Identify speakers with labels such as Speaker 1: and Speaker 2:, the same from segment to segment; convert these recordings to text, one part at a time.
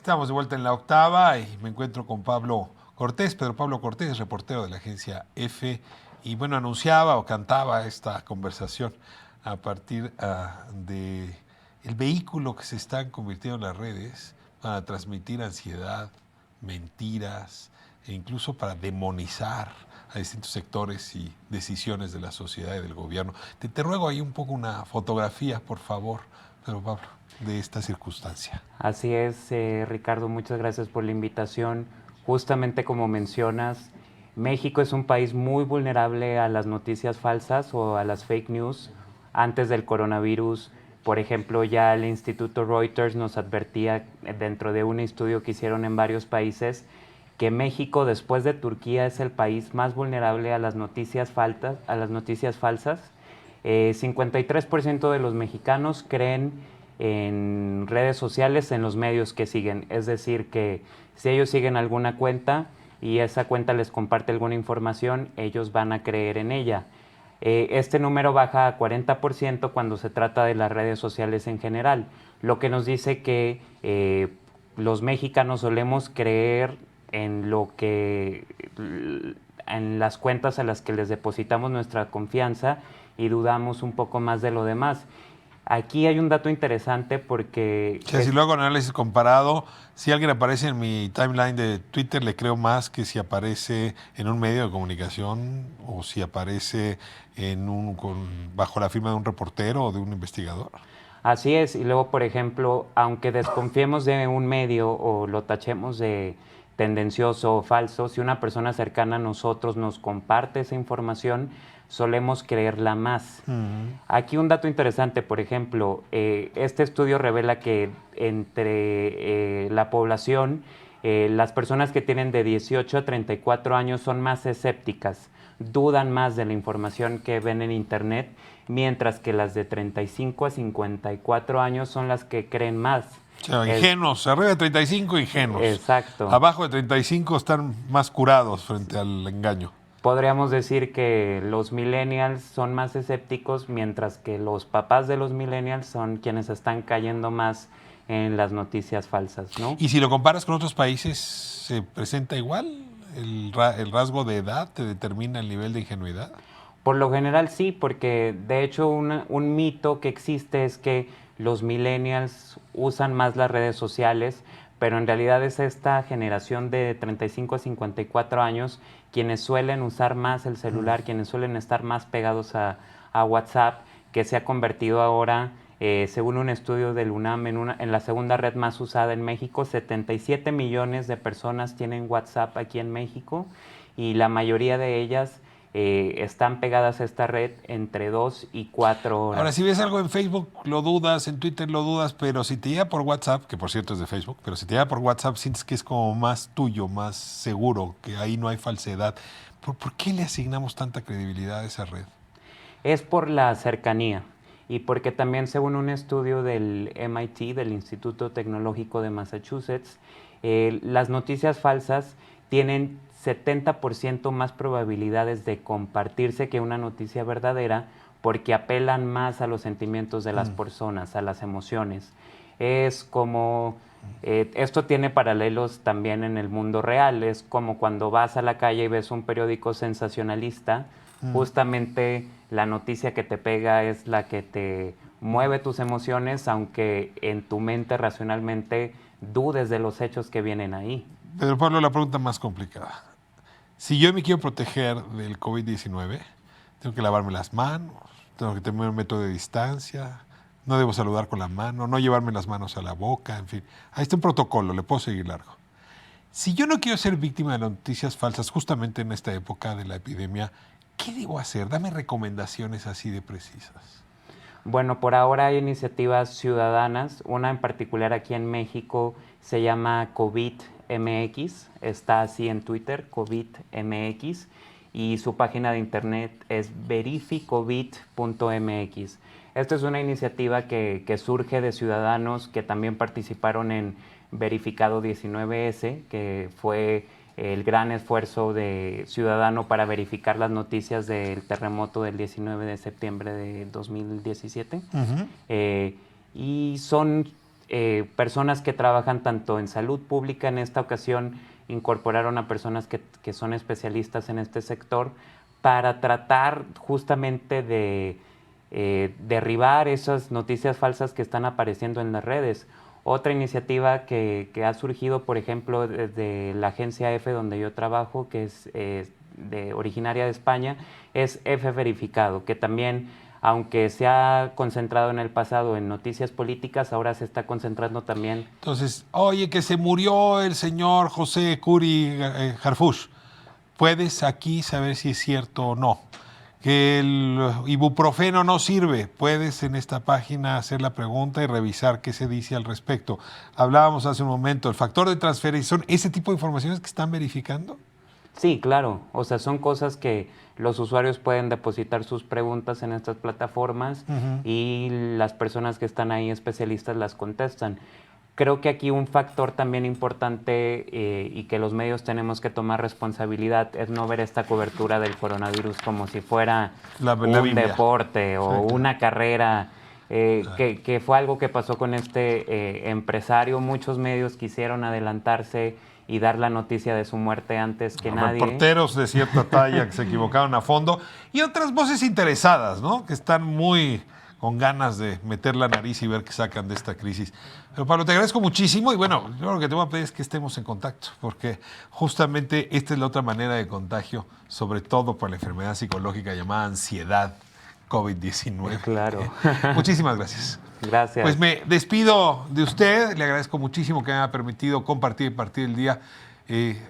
Speaker 1: Estamos de vuelta en la octava y me encuentro con Pablo Cortés. Pedro Pablo Cortés, reportero de la agencia F. Y bueno, anunciaba o cantaba esta conversación a partir de el vehículo que se están convirtiendo en las redes para transmitir ansiedad, mentiras e incluso para demonizar a distintos sectores y decisiones de la sociedad y del gobierno. Te ruego ahí un poco una fotografía, por favor, Pedro Pablo, de esta circunstancia.
Speaker 2: Así es, Ricardo, muchas gracias por la invitación. Justamente como mencionas, México es un país muy vulnerable a las noticias falsas o a las fake news. Antes del coronavirus, por ejemplo, ya el Instituto Reuters nos advertía dentro de un estudio que hicieron en varios países que México, después de Turquía, es el país más vulnerable a las noticias falsas. 53% de los mexicanos creen en redes sociales, en los medios que siguen. Es decir, que si ellos siguen alguna cuenta y esa cuenta les comparte alguna información, ellos van a creer en ella. Este número baja a 40% cuando se trata de las redes sociales en general, lo que nos dice que los mexicanos solemos creer en en las cuentas a las que les depositamos nuestra confianza y dudamos un poco más de lo demás. Aquí hay un dato interesante porque...
Speaker 1: O sea, si luego análisis comparado, si alguien aparece en mi timeline de Twitter, le creo más que si aparece en un medio de comunicación o si aparece bajo la firma de un reportero o de un investigador.
Speaker 2: Así es, y luego, por ejemplo, aunque desconfiemos de un medio o lo tachemos de tendencioso o falso, si una persona cercana a nosotros nos comparte esa información, solemos creerla más. Aquí un dato interesante, por ejemplo, este estudio revela que entre la población, las personas que tienen de 18 a 34 años son más escépticas, dudan más de la información que ven en Internet, mientras que las de 35 a 54 años son las que creen más.
Speaker 1: O sea, ingenuos, arriba de 35 ingenuos.
Speaker 2: Exacto.
Speaker 1: Abajo de 35 están más curados frente al engaño.
Speaker 2: Podríamos decir que los millennials son más escépticos, mientras que los papás de los millennials son quienes están cayendo más en las noticias falsas, ¿no?
Speaker 1: Y si lo comparas con otros países, ¿se presenta igual? ¿El rasgo de edad te determina el nivel de ingenuidad?
Speaker 2: Por lo general sí, porque de hecho un mito que existe es que los millennials usan más las redes sociales, pero en realidad es esta generación de 35 a 54 años quienes suelen usar más el celular, quienes suelen estar más pegados a WhatsApp, que se ha convertido ahora, según un estudio del UNAM, en la segunda red más usada en México. 77 millones de personas tienen WhatsApp aquí en México y la mayoría de ellas están pegadas a esta red entre 2 y 4 horas.
Speaker 1: Ahora, si ves algo en Facebook, lo dudas, en Twitter lo dudas, pero si te llega por WhatsApp, que por cierto es de Facebook, pero si te llega por WhatsApp, sientes que es como más tuyo, más seguro, que ahí no hay falsedad. ¿Por qué le asignamos tanta credibilidad a esa red?
Speaker 2: Es por la cercanía y porque también, según un estudio del MIT, del Instituto Tecnológico de Massachusetts, las noticias falsas tienen 70% más probabilidades de compartirse que una noticia verdadera, porque apelan más a los sentimientos de las personas, a las emociones. Es como... esto tiene paralelos también en el mundo real. Es como cuando vas a la calle y ves un periódico sensacionalista, justamente la noticia que te pega es la que te mueve tus emociones, aunque en tu mente racionalmente dudes de los hechos que vienen ahí.
Speaker 1: Pedro Pablo, la pregunta más complicada. Si yo me quiero proteger del COVID-19, tengo que lavarme las manos, tengo que tener un método de distancia, no debo saludar con la mano, no llevarme las manos a la boca, en fin. Ahí está un protocolo, le puedo seguir largo. Si yo no quiero ser víctima de noticias falsas justamente en esta época de la epidemia, ¿qué debo hacer? Dame recomendaciones así de precisas.
Speaker 2: Bueno, por ahora hay iniciativas ciudadanas, una en particular aquí en México se llama COVID MX, está así en Twitter, COVID MX, y su página de internet es verificovid.mx. Esta es una iniciativa que surge de ciudadanos que también participaron en Verificado 19S, que fue el gran esfuerzo de ciudadano para verificar las noticias del terremoto del 19 de septiembre de 2017. Y son personas que trabajan tanto en salud pública. En esta ocasión incorporaron a personas que son especialistas en este sector para tratar justamente de derribar esas noticias falsas que están apareciendo en las redes. Otra iniciativa que ha surgido, por ejemplo, desde la agencia F donde yo trabajo, que es originaria de España, es F Verificado, que también, aunque se ha concentrado en el pasado en noticias políticas, ahora se está concentrando también.
Speaker 1: Entonces, oye, que se murió el señor José Curi Harfuch. Puedes aquí saber si es cierto o no. Que el ibuprofeno no sirve. Puedes en esta página hacer la pregunta y revisar qué se dice al respecto. Hablábamos hace un momento, el factor de transferencia, ¿son ese tipo de informaciones que están verificando?
Speaker 2: Sí, claro. O sea, son cosas que los usuarios pueden depositar sus preguntas en estas plataformas y las personas que están ahí especialistas las contestan. Creo que aquí un factor también importante y que los medios tenemos que tomar responsabilidad es no ver esta cobertura del coronavirus como si fuera un deporte o una carrera, que fue algo que pasó con este empresario. Muchos medios quisieron adelantarse y dar la noticia de su muerte antes que nadie.
Speaker 1: Reporteros de cierta talla que se equivocaron a fondo y otras voces interesadas, ¿no? Que están muy con ganas de meter la nariz y ver qué sacan de esta crisis. Pero Pablo, te agradezco muchísimo y bueno, yo lo que te voy a pedir es que estemos en contacto, porque justamente esta es la otra manera de contagio, sobre todo por la enfermedad psicológica llamada ansiedad COVID-19.
Speaker 2: Claro.
Speaker 1: Muchísimas gracias.
Speaker 2: Gracias.
Speaker 1: Pues me despido de usted, le agradezco muchísimo que me haya permitido compartir y partir el día.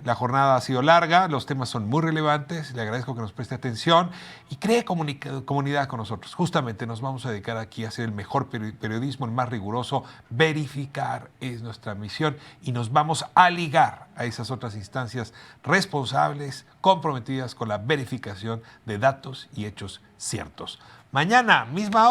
Speaker 1: La jornada ha sido larga, los temas son muy relevantes, le agradezco que nos preste atención y cree comunidad con nosotros. Justamente nos vamos a dedicar aquí a hacer el mejor periodismo, el más riguroso. Verificar es nuestra misión y nos vamos a ligar a esas otras instancias responsables, comprometidas con la verificación de datos y hechos ciertos. Mañana, misma hora.